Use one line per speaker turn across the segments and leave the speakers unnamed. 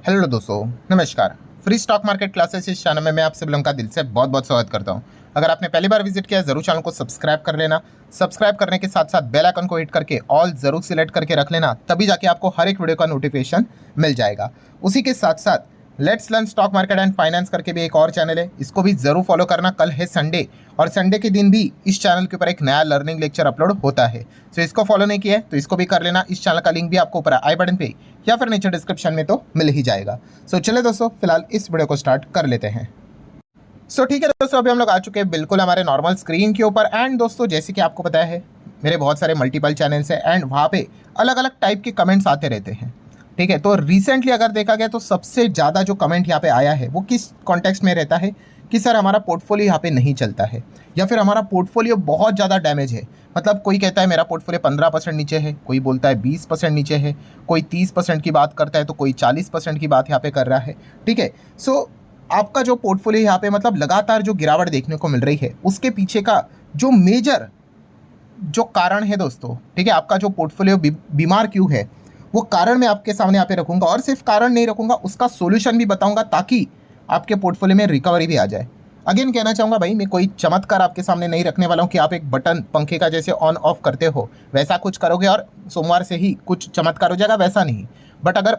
Hello दोस्तों, नमस्कार। Free stock market classes इस चैनल में मैं आप सभी लोगों का दिल से बहुत बहुत स्वागत करता हूं। अगर आपने पहली बार विजिट किया है जरूर चैनल को सब्सक्राइब कर लेना। सब्सक्राइब करने के साथ साथ बेल आइकन को हिट करके ऑल जरूर सिलेक्ट करके रख लेना, तभी जाके आपको हर एक वीडियो का नोटिफिकेशन मिल जाएगा। उसी के साथ साथ let's learn stock market and finance करके भी एक और चैनल है, इसको भी जरूर फॉलो करना। कल है संडे और संडे के दिन भी इस चैनल के ऊपर एक नया लर्निंग लेक्चर अपलोड होता है। सो इसको फॉलो नहीं किया है तो इसको भी कर लेना। इस चैनल का लिंक भी आपको ऊपर आई बटन पे या फिर नीचे डिस्क्रिप्शन में तो मिल ही जाएगा। सो चलिए दोस्तों, फिलहाल इस वीडियो को स्टार्ट कर लेते हैं। ठीक है दोस्तों, अभी हम लोग आ चुके हैं बिल्कुल हमारे नॉर्मल स्क्रीन के ऊपर। एंड दोस्तों, जैसे कि आपको पता है मेरे बहुत सारे मल्टीपल चैनल्स हैं एंड वहाँ पे अलग अलग टाइप के कमेंट्स आते रहते हैं। ठीक है, तो रिसेंटली अगर देखा गया तो सबसे ज़्यादा जो कमेंट यहाँ पे आया है वो किस कॉन्टेक्स्ट में रहता है कि सर हमारा पोर्टफोलियो यहाँ पे नहीं चलता है, या फिर हमारा पोर्टफोलियो बहुत ज़्यादा डैमेज है। मतलब कोई कहता है मेरा पोर्टफोलियो 15% नीचे है, कोई बोलता है 20% नीचे है, कोई 30% की बात करता है, तो कोई 40% की बात यहाँ पे कर रहा है। ठीक है, सो आपका जो पोर्टफोलियो यहाँ पे मतलब लगातार जो गिरावट देखने को मिल रही है, उसके पीछे का जो मेजर जो कारण है दोस्तों, ठीक है, आपका जो पोर्टफोलियो बीमार क्यों है वो कारण मैं आपके सामने यहाँ पे रखूंगा। और सिर्फ कारण नहीं रखूंगा, उसका सोल्यूशन भी बताऊंगा ताकि आपके पोर्टफोलियो में रिकवरी भी आ जाए। अगेन कहना चाहूँगा भाई, मैं कोई चमत्कार आपके सामने नहीं रखने वाला हूँ कि आप एक बटन पंखे का जैसे ऑन ऑफ करते हो वैसा कुछ करोगे और सोमवार से ही कुछ चमत्कार हो जाएगा, वैसा नहीं। बट अगर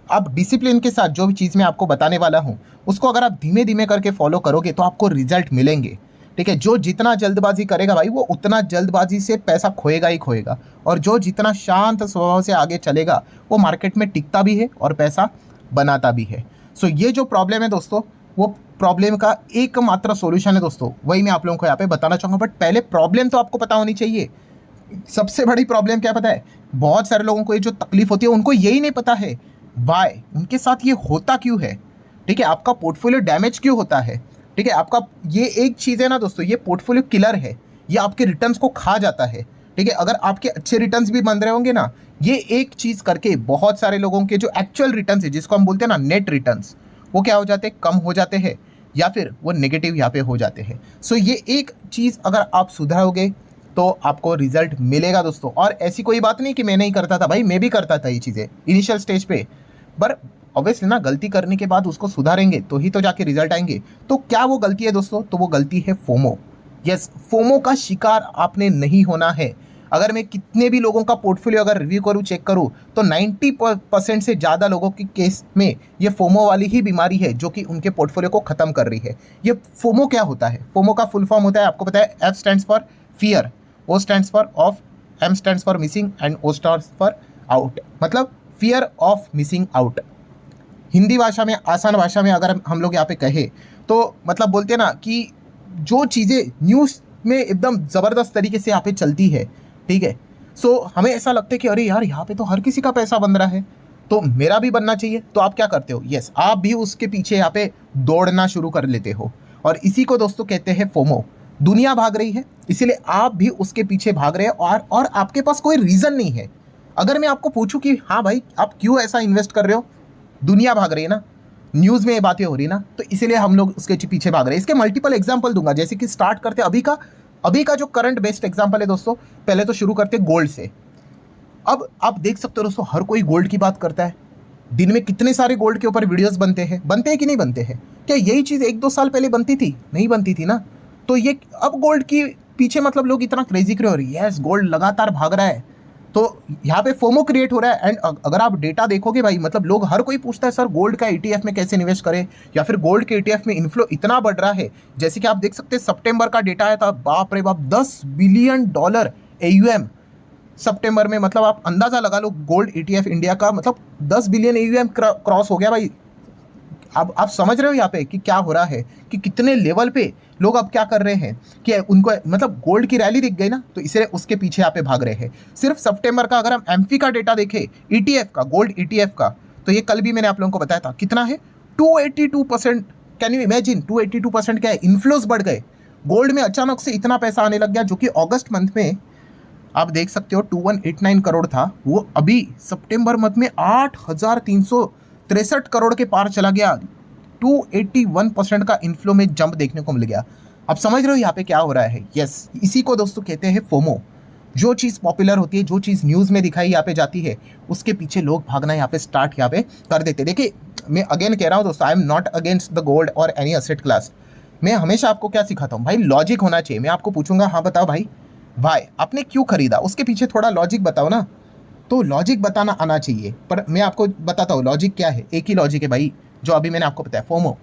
आप डिसिप्लिन के साथ जो भी चीज़ मैं आपको बताने वाला हूँ उसको अगर आप धीमे धीमे करके फॉलो करोगे तो आपको रिजल्ट मिलेंगे। ठीक है, जो जितना जल्दबाजी करेगा भाई वो उतना जल्दबाजी से पैसा खोएगा ही खोएगा, और जो जितना शांत स्वभाव से आगे चलेगा वो मार्केट में टिकता भी है और पैसा बनाता भी है। सो ये जो प्रॉब्लम है दोस्तों, वो प्रॉब्लम का एकमात्र सॉल्यूशन है दोस्तों, वही मैं आप लोगों को यहाँ पे बताना चाहूँगा। बट पहले प्रॉब्लम तो आपको पता होनी चाहिए। सबसे बड़ी प्रॉब्लम क्या पता है, बहुत सारे लोगों को ये जो तकलीफ होती है उनको यही नहीं पता है वाई, उनके साथ ये होता क्यों है। ठीक है, आपका पोर्टफोलियो डैमेज क्यों होता है। ठीक है, आपका ये एक चीज़ है ना दोस्तों, ये पोर्टफोलियो किलर है, ये आपके रिटर्न्स को खा जाता है। ठीक है, अगर आपके अच्छे रिटर्न्स भी बन रहे होंगे ना, ये एक चीज़ करके बहुत सारे लोगों के जो एक्चुअल रिटर्न्स है, जिसको हम बोलते हैं ना नेट रिटर्न्स, वो क्या हो जाते हैं, कम हो जाते हैं या फिर वो नेगेटिव यहाँ पे हो जाते हैं। सो ये एक चीज़ अगर आप सुधारोगे तो आपको रिजल्ट मिलेगा दोस्तों। और ऐसी कोई बात नहीं कि मैं नहीं करता था, भाई मैं भी करता था ये चीज़ें इनिशियल स्टेज पे, पर ऑब्वियसली ना गलती करने के बाद उसको सुधारेंगे तो ही तो जाके रिजल्ट आएंगे। तो क्या वो गलती है दोस्तों, तो वो गलती है फोमो। यस, फोमो का शिकार आपने नहीं होना है। अगर मैं कितने भी लोगों का पोर्टफोलियो अगर रिव्यू करूँ, चेक करूँ, तो 90% से ज़्यादा लोगों के केस में ये फोमो वाली ही बीमारी है जो कि उनके पोर्टफोलियो को ख़त्म कर रही है। ये फोमो क्या होता है, फोमो का फुल फॉर्म होता है, आपको पता है, F stands for fear, O stands for of, M stands for missing and O stands for out. मतलब fear of missing out. Hindi भाषा में, आसान भाषा में अगर हम लोग यहाँ पे कहें तो मतलब बोलते हैं ना कि जो चीज़ें न्यूज़ में एकदम ज़बरदस्त तरीके से यहाँ पे चलती है, ठीक है, सो हमें ऐसा लगता है कि अरे यार यहाँ पे तो हर किसी का पैसा बन रहा है तो मेरा भी बनना चाहिए। तो आप क्या करते हो, यस, आप भी उसके पीछे यहाँ पे दौड़ना शुरू कर लेते हो, और इसी को दोस्तों कहते हैं फोमो। दुनिया भाग रही है इसीलिए आप भी उसके पीछे भाग रहे हैं, और आपके पास कोई रीज़न नहीं है। अगर मैं आपको पूछूं कि हाँ भाई आप क्यों ऐसा इन्वेस्ट कर रहे हो, दुनिया भाग रही है ना, न्यूज़ में ये बातें हो रही ना, तो इसीलिए हम लोग उसके पीछे भाग रहे हैं। इसके मल्टीपल एग्जांपल दूंगा, जैसे कि स्टार्ट करते अभी का जो करंट बेस्ट एग्जांपल है दोस्तों, पहले तो शुरू करते गोल्ड से। अब आप देख सकते हो दोस्तों, हर कोई गोल्ड की बात करता है, दिन में कितने सारे गोल्ड के ऊपर वीडियोस बनते हैं कि नहीं बनते हैं। क्या यही चीज़ 1-2 साल पहले बनती थी, नहीं बनती थी ना। तो ये अब गोल्ड की पीछे मतलब लोग इतना क्रेजी क्यों हो रही है, यस गोल्ड लगातार भाग रहा है, तो यहाँ पे फोमो क्रिएट हो रहा है। एंड अगर आप डेटा देखोगे भाई, मतलब लोग हर कोई पूछता है सर गोल्ड का ETF में कैसे निवेश करें, या फिर गोल्ड के ETF में इन्फ्लो इतना बढ़ रहा है। जैसे कि आप देख सकते हैं सितंबर का डेटा आया था, बाप रे बाप, $10 बिलियन AUM सितंबर में। मतलब आप अंदाज़ा लगा लो, गोल्ड ETF इंडिया का मतलब 10 बिलियन AUM क्रॉस हो गया भाई। अब आप समझ रहे हो यहाँ पे कि क्या हो रहा है, कि कितने लेवल पे लोग अब क्या कर रहे हैं कि उनको मतलब गोल्ड की रैली दिख गई ना, तो इसलिए उसके पीछे यहाँ पे भाग रहे हैं। सिर्फ सितंबर का अगर हम एमपी का डेटा देखें, ETF का, गोल्ड ETF का, तो ये कल भी मैंने आप लोगों को बताया था कितना है, 282%। कैन यू इमेजिन, 282% क्या है, इन्फ्लोज बढ़ गए। गोल्ड में अचानक से इतना पैसा आने लग गया, जो कि अगस्त मंथ में आप देख सकते हो 2189 करोड़ था, वो अभी सितंबर मंथ में 8363 करोड़ के पार चला गया। 281% का इन्फ्लो में जंप देखने को मिल गया। आप समझ रहे हो यहाँ पे क्या हो रहा है। यस, इसी को दोस्तों कहते हैं फोमो। जो चीज़ पॉपुलर होती है, जो चीज़ न्यूज़ में दिखाई यहाँ पे जाती है, उसके पीछे लोग भागना यहाँ पे स्टार्ट यहाँ पे कर देते। देखिए मैं अगेन कह रहा हूँ दोस्तों, I am not against the gold और एनी असेट क्लास। मैं हमेशा आपको क्या सिखाता हूँ भाई, लॉजिक होना चाहिए। मैं आपको पूछूंगा हाँ बताओ भाई वाई आपने क्यों खरीदा, उसके पीछे थोड़ा लॉजिक बताओ ना। तो लॉजिक बताना आना चाहिए। पर मैं आपको बताता हूँ लॉजिक क्या है, एक ही लॉजिक है भाई, जो अभी मैंने आपको बताया, फोमो।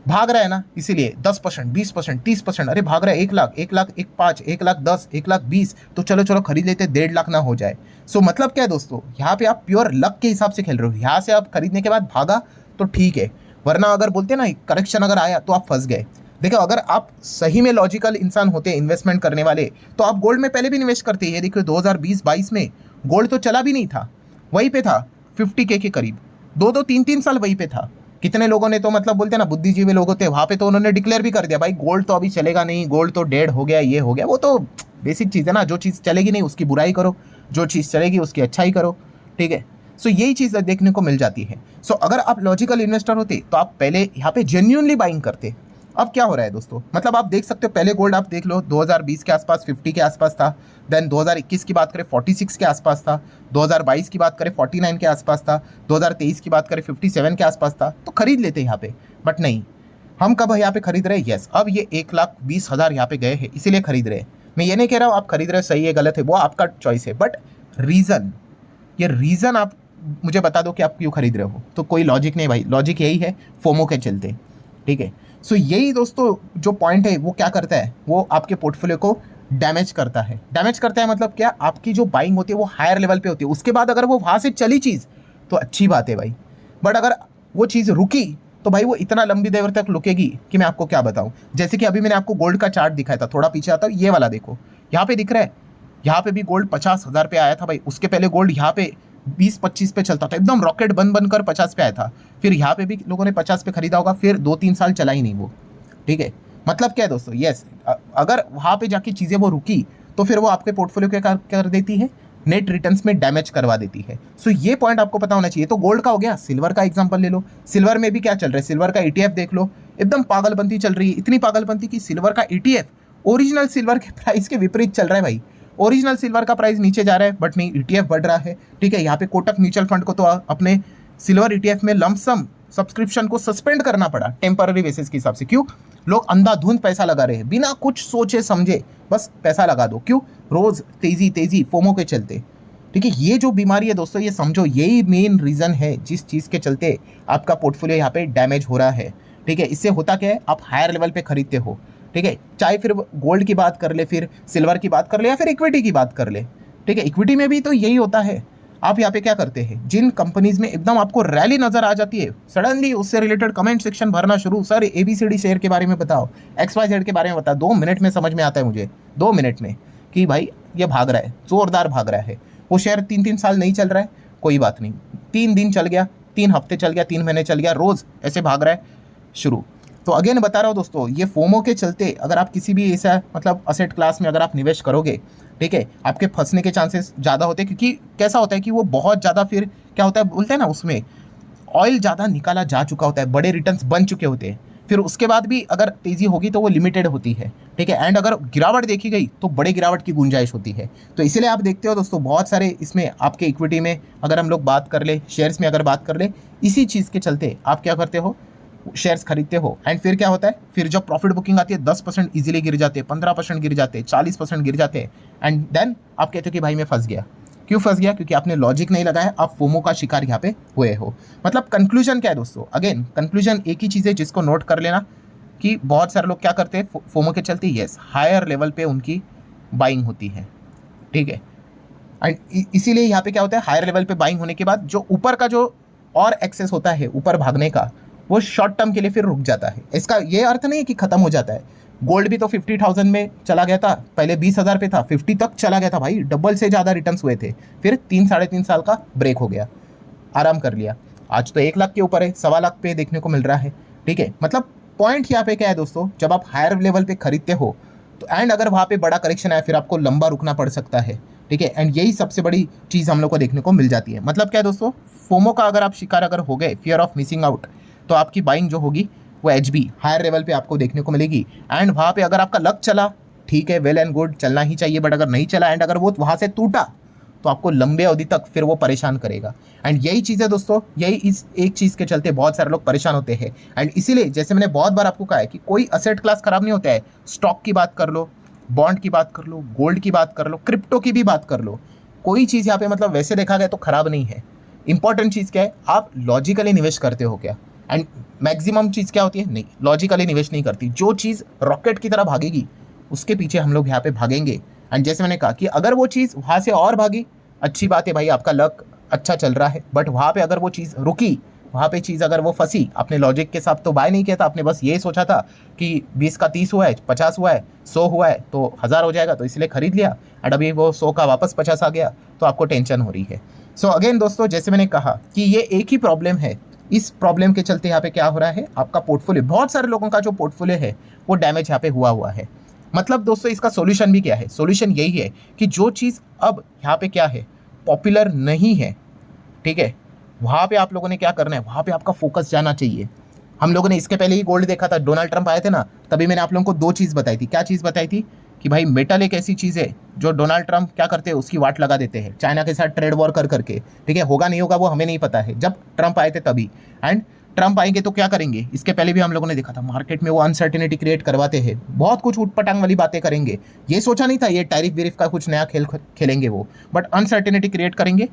भाग रहा है ना, इसीलिए 10%, 20%, 30%, अरे भाग रहा है 1 लाख, 1 लाख, 1.5, 1 लाख 10, 1 लाख 20, तो चलो चलो खरीद लेते, 1.5 लाख ना हो जाए। सो मतलब क्या है दोस्तों, यहाँ पे आप प्योर लक के हिसाब से खेल रहे हो। यहाँ से आप खरीदने के बाद भागा तो ठीक है, वरना अगर बोलते ना करेक्शन अगर आया तो आप फंस गए। देखो अगर आप सही में लॉजिकल इंसान होते, इन्वेस्टमेंट करने वाले, तो आप गोल्ड में पहले भी इन्वेस्ट करते। ये देखिए 2020-22 में गोल्ड तो चला भी नहीं था, वहीं पे था 50K के करीब, 2-3 साल वहीं पे था। कितने लोगों ने तो मतलब बोलते हैं ना बुद्धिजीवी लोग होते हैं, वहाँ पे तो उन्होंने डिक्लेयर भी कर दिया भाई गोल्ड तो अभी चलेगा नहीं, गोल्ड तो डेड हो गया, ये हो गया। वो तो बेसिक चीज़ है ना, जो चीज़ चलेगी नहीं उसकी बुराई करो, जो चीज़ चलेगी उसकी अच्छाई करो, ठीक है। सो यही चीज़ देखने को मिल जाती है। सो अगर आप लॉजिकल इन्वेस्टर होते तो आप पहले यहाँ पे जेन्युइनली बाइंग करते। अब क्या हो रहा है दोस्तों, मतलब आप देख सकते हो पहले गोल्ड आप देख लो 2020 के आसपास 50 के आसपास था, देन 2021 की बात करें 46 के आसपास था, 2022 की बात करें 49 के आसपास था, 2023 की बात करें 57 के आसपास था, तो खरीद लेते यहाँ पे। बट नहीं, हम कब यहाँ पे खरीद रहे हैं, यस अब ये 1,20,000 यहाँ पे गए हैं इसीलिए खरीद रहे हैं। मैं ये नहीं कह रहा हूँ आप खरीद रहे हो सही है गलत है, वो आपका चॉइस है, बट रीज़न, ये रीज़न आप मुझे बता दो कि आप क्यों खरीद रहे हो। तो कोई लॉजिक नहीं भाई, लॉजिक यही है, फोमो के चलते, ठीक है। सो यही दोस्तों जो पॉइंट है वो क्या करता है, वो आपके पोर्टफोलियो को डैमेज करता है। डैमेज करता है मतलब क्या, आपकी जो बाइंग होती है वो हायर लेवल पे होती है, उसके बाद अगर वो वहाँ से चली चीज़ तो अच्छी बात है भाई, बट अगर वो चीज़ रुकी तो भाई वो इतना लंबी देर तक रुकेगी कि मैं आपको क्या बताऊँ। जैसे कि अभी मैंने आपको गोल्ड का चार्ट दिखाया था, थोड़ा पीछे आता हूँ, ये वाला देखो, यहाँ पे दिख रहा है, यहाँ पे भी गोल्ड 50,000 पे आया था भाई। उसके पहले गोल्ड यहाँ पे 20-25 पे चलता था, एकदम रॉकेट बन बनकर 50 पे आया था। फिर यहाँ पे भी लोगों ने 50 पे खरीदा होगा, फिर 2-3 साल चला ही नहीं वो, ठीक है। मतलब क्या है दोस्तों, यस अगर वहाँ पे जाके चीज़ें वो रुकी तो फिर वो आपके पोर्टफोलियो के कर देती है, नेट रिटर्न्स में डैमेज करवा देती है। सो ये पॉइंट आपको पता होना चाहिए। तो गोल्ड का हो गया, सिल्वर का एग्जांपल ले लो, सिल्वर में भी क्या चल रहा है, सिल्वर का ETF देख लो, एकदम पागलपंती चल रही है, इतनी पागलपंती कि सिल्वर का ETF ओरिजिनल सिल्वर के प्राइस के विपरीत चल रहा है भाई। ओरिजिनल सिल्वर का प्राइस नीचे जा रहा है बट नहीं, ETF बढ़ रहा है, ठीक है। यहाँ पे कोटक म्यूचुअल फंड को तो अपने सिल्वर ETF में लमसम सब्सक्रिप्शन को सस्पेंड करना पड़ा टेम्पररी बेसिस के हिसाब से। क्यों, लोग अंधाधुंध पैसा लगा रहे हैं बिना कुछ सोचे समझे, बस पैसा लगा दो। क्यों, रोज तेजी तेजी फोमो के चलते, ठीक है। ये जो बीमारी है दोस्तों, ये समझो यही मेन रीजन है जिस चीज़ के चलते आपका पोर्टफोलियो यहाँ पे डैमेज हो रहा है, ठीक है। इससे होता क्या है, आप हायर लेवल पे खरीदते हो, ठीक है। चाहे फिर गोल्ड की बात कर ले, फिर सिल्वर की बात कर ले, या फिर इक्विटी की बात कर ले, ठीक है। इक्विटी में भी तो यही होता है। आप यहाँ पे क्या करते हैं, जिन कंपनीज में एकदम आपको रैली नजर आ जाती है, सडनली उससे रिलेटेड कमेंट सेक्शन भरना शुरू, सर ABCD शेयर के बारे में बताओ, XYZ के बारे में बताओ, 2 मिनट में समझ में आता है मुझे, 2 मिनट में, कि भाई ये भाग रहा है, जोरदार भाग रहा है। वो शेयर 3-3 साल नहीं चल रहा है, कोई बात नहीं, 3 दिन चल गया, 3 हफ्ते चल गया, 3 महीने चल गया, रोज ऐसे भाग रहा है शुरू। तो अगेन बता रहा हूँ दोस्तों, ये फोमो के चलते अगर आप किसी भी ऐसा मतलब असेट क्लास में अगर आप निवेश करोगे, ठीक है, आपके फंसने के चांसेस ज़्यादा होते हैं। क्योंकि कैसा होता है कि वो बहुत ज़्यादा, फिर क्या होता है बोलते हैं ना, उसमें ऑयल ज़्यादा निकाला जा चुका होता है, बड़े रिटर्न्स बन चुके होते हैं। फिर उसके बाद भी अगर तेज़ी होगी तो वो लिमिटेड होती है, ठीक है। एंड अगर गिरावट देखी गई तो बड़े गिरावट की गुंजाइश होती है। तो इसीलिए आप देखते हो दोस्तों, बहुत सारे इसमें आपके इक्विटी में अगर हम लोग बात कर ले, शेयर्स में अगर बात कर ले, इसी चीज़ के चलते आप क्या करते हो, शेयर्स खरीदते हो। एंड फिर क्या होता है, फिर जब प्रॉफिट बुकिंग आती है 10% इजीली गिर जाते हैं, 15% गिर जाते हैं, 40% गिर जाते हैं। एंड देन आप कहते हो कि भाई मैं फंस गया। क्यों फंस गया, क्योंकि आपने लॉजिक नहीं लगाया, आप फोमो का शिकार यहाँ पे हुए हो। मतलब कंक्लूजन क्या है दोस्तों, अगेन कंक्लूजन एक ही चीज़ है जिसको नोट कर लेना, कि बहुत सारे लोग क्या करते हैं फोमो के चलते, यस हायर लेवल पे उनकी बाइंग होती है, ठीक है। एंड इसीलिए यहाँ पे क्या होता है, हायर लेवल पे बाइंग होने के बाद जो ऊपर का जो और एक्सेस होता है ऊपर भागने का, वो शॉर्ट टर्म के लिए फिर रुक जाता है। इसका ये अर्थ नहीं है कि खत्म हो जाता है। गोल्ड भी तो 50,000 में चला गया था, पहले 20,000 पे था, 50 तक चला गया था भाई, डबल से ज़्यादा रिटर्न्स हुए थे। फिर 3-3.5 साल का ब्रेक हो गया, आराम कर लिया, आज तो 1 लाख के ऊपर है, 1.25 लाख पे देखने को मिल रहा है, ठीक है। मतलब पॉइंट यहाँ पे क्या है दोस्तों, जब आप हायर लेवल पे खरीदते हो तो एंड अगर वहाँ पे बड़ा करेक्शन आया, फिर आपको लंबा रुकना पड़ सकता है, ठीक है। एंड यही सबसे बड़ी चीज़ हम लोग को देखने को मिल जाती है। मतलब क्या है दोस्तों, फोमो का अगर आप शिकार अगर हो गए, फियर ऑफ मिसिंग आउट, तो आपकी बाइंग जो होगी वो HB हायर लेवल पे आपको देखने को मिलेगी। एंड वहाँ पे अगर आपका लक चला, ठीक है, वेल एंड गुड, चलना ही चाहिए, बट अगर नहीं चला एंड अगर वो वहाँ से टूटा तो आपको लंबे अवधि तक फिर वो परेशान करेगा। एंड यही चीज़ है दोस्तों, यही इस एक चीज़ के चलते बहुत सारे लोग परेशान होते हैं। एंड इसीलिए जैसे मैंने बहुत बार आपको कहा है कि कोई असेट क्लास खराब नहीं होता है। स्टॉक की बात कर लो, बॉन्ड की बात कर लो, गोल्ड की बात कर लो, क्रिप्टो की भी बात कर लो, कोई चीज़ यहाँ पे मतलब वैसे देखा गया तो खराब नहीं है। इंपॉर्टेंट चीज़ क्या है, आप लॉजिकली निवेश करते हो क्या। एंड मैक्सिमम चीज़ क्या होती है, नहीं, लॉजिकली निवेश नहीं करती। जो चीज़ रॉकेट की तरह भागेगी उसके पीछे हम लोग यहाँ पे भागेंगे। एंड जैसे मैंने कहा कि अगर वो चीज़ वहाँ से और भागी, अच्छी बात है भाई, आपका लक अच्छा चल रहा है, बट वहाँ पे अगर वो चीज़ रुकी, वहाँ पे चीज़ अगर वो फंसी, अपने लॉजिक के साथ तो बाय नहीं किया था, आपने बस ये सोचा था कि 20 का 30 हुआ है, 50 हुआ है, 100 हुआ है तो 1000 हो जाएगा, तो इसलिए खरीद लिया, एंड अभी वो 100 का वापस 50 आ गया, तो आपको टेंशन हो रही है। सो अगेन दोस्तों, जैसे मैंने कहा कि ये एक ही प्रॉब्लम है। इस प्रॉब्लम के चलते यहाँ पे क्या हो रहा है, आपका पोर्टफोलियो, बहुत सारे लोगों का जो पोर्टफोलियो है वो डैमेज यहाँ पे हुआ है। मतलब दोस्तों इसका सॉल्यूशन भी क्या है, सॉल्यूशन यही है कि जो चीज़ अब यहाँ पे क्या है, पॉपुलर नहीं है, ठीक है, वहाँ पे आप लोगों ने क्या करना है, वहाँ पे आपका फोकस जाना चाहिए। हम लोगों ने इसके पहले ही गोल्ड देखा था, डोनाल्ड ट्रंप आए थे ना, तभी मैंने आप लोगों को दो चीज़ बताई थी। क्या चीज़ बताई थी कि भाई मेटल एक ऐसी चीज़ है जो डोनाल्ड ट्रंप क्या करते हैं, उसकी वाट लगा देते हैं चाइना के साथ ट्रेड वॉर कर करके, ठीक है। होगा नहीं होगा वो हमें नहीं पता है, जब ट्रंप आए थे तभी। एंड ट्रंप आएंगे तो क्या करेंगे, इसके पहले भी हम लोगों ने देखा था, मार्केट में वो अनसर्टेनिटी क्रिएट करवाते हैं, बहुत कुछ उटपटांग वाली बातें करेंगे। ये सोचा नहीं था ये टैरिफ वेरिफ का कुछ नया खेल खेलेंगे वो, बट अनसर्टेनिटी क्रिएट करेंगे।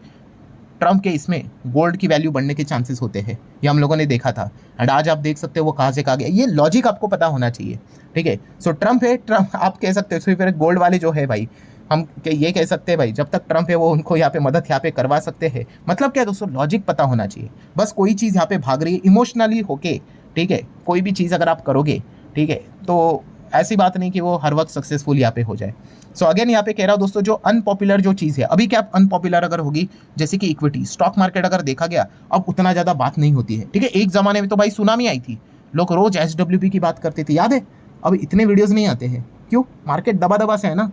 ट्रंप के इसमें गोल्ड की वैल्यू बढ़ने के चांसेस होते हैं, ये हम लोगों ने देखा था। एंड आज आप देख सकते हो वो कहाँ से कहाँ गया, ये लॉजिक आपको पता होना चाहिए, ठीक है। सो ट्रंप है, ट्रंप आप कह सकते हो, फिर गोल्ड वाले जो है भाई, हम ये कह सकते हैं भाई जब तक ट्रंप है वो उनको यहाँ पे मदद यहाँ पे करवा सकते हैं। मतलब क्या दोस्तों, लॉजिक पता होना चाहिए। बस कोई चीज़ यहाँ पे भाग रही है इमोशनली होके, ठीक है, कोई भी चीज़ अगर आप करोगे, ठीक है, तो ऐसी बात नहीं कि वो हर वक्त सक्सेसफुल यहाँ पे हो जाए। सो अगेन यहाँ पे कह रहा हूँ दोस्तों, जो अनपॉपुलर जो चीज़ है, अभी क्या अनपॉपुलर अगर होगी, जैसे कि इक्विटी, स्टॉक मार्केट अगर देखा गया, अब उतना ज़्यादा बात नहीं होती है, ठीक है। एक ज़माने में तो भाई सुनामी आई थी, लोग रोज SWP की बात करते थे, याद है। अब इतने वीडियोज़ नहीं आते हैं, क्यों, मार्केट दबा दबा से है ना।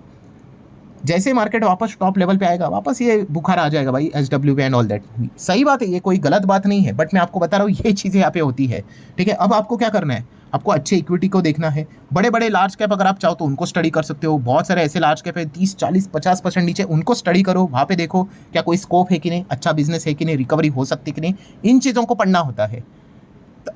जैसे मार्केट वापस टॉप लेवल पे आएगा, वापस ये बुखार आ जाएगा भाई, SWP एंड ऑल दैट। सही बात है, ये कोई गलत बात नहीं है, बट मैं आपको बता रहा हूँ ये चीज़ें यहाँ पे होती है, ठीक है। अब आपको क्या करना है, आपको अच्छे इक्विटी को देखना है। बड़े बड़े लार्ज कैप अगर आप चाहो तो उनको स्टडी कर सकते हो, बहुत सारे ऐसे लार्ज कैप है 30, 40, 50% नीचे, उनको स्टडी करो। वहाँ पे देखो क्या कोई स्कोप है कि नहीं, अच्छा बिजनेस है कि नहीं, रिकवरी हो सकती कि नहीं, इन चीज़ों को पढ़ना होता है।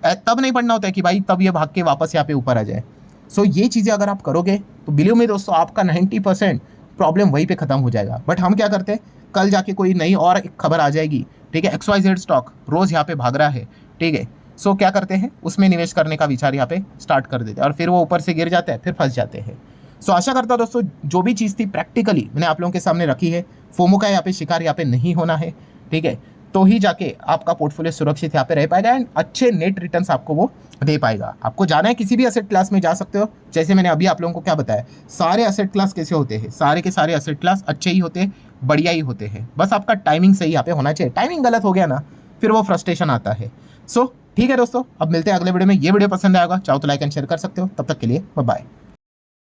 तब नहीं पढ़ना होता है कि भाई तब ये भाग के वापस यहाँ पे ऊपर आ जाए। सो ये चीज़ें अगर आप करोगे तो बिलीव में दोस्तों, आपका 90% प्रॉब्लम वहीं पे ख़त्म हो जाएगा। बट हम क्या करते हैं, कल जाके कोई नई और एक खबर आ जाएगी, ठीक है, XYZ स्टॉक रोज़ यहाँ पे भाग रहा है, ठीक है। सो क्या करते हैं, उसमें निवेश करने का विचार यहाँ पे स्टार्ट कर देते हैं, और फिर वो ऊपर से गिर जाते हैं, फिर फंस जाते हैं। सो आशा करता हूँ दोस्तों, जो भी चीज़ थी प्रैक्टिकली मैंने आप लोगों के सामने रखी है। फोमो का यहाँ पे शिकार यहाँ पे नहीं होना है, ठीक है, तो ही जाके आपका पोर्टफोलियो सुरक्षित यहाँ पे रह पाएगा एंड अच्छे नेट रिटर्न्स आपको वो दे पाएगा। आपको जाना है किसी भी असेट क्लास में जा सकते हो, जैसे मैंने अभी आप लोगों को क्या बताया, सारे असेट क्लास कैसे होते हैं, सारे के सारे असेट क्लास अच्छे ही होते हैं, बढ़िया ही होते हैं। बस आपका टाइमिंग सही यहाँ पे होना चाहिए, टाइमिंग गलत हो गया ना फिर वो फ्रस्ट्रेशन आता है। सो ठीक है दोस्तों, अब मिलते हैं अगले वीडियो में। ये वीडियो पसंद आएगा चाहो तो लाइक एंड शेयर कर सकते हो। तब तक के लिए बाय बाय।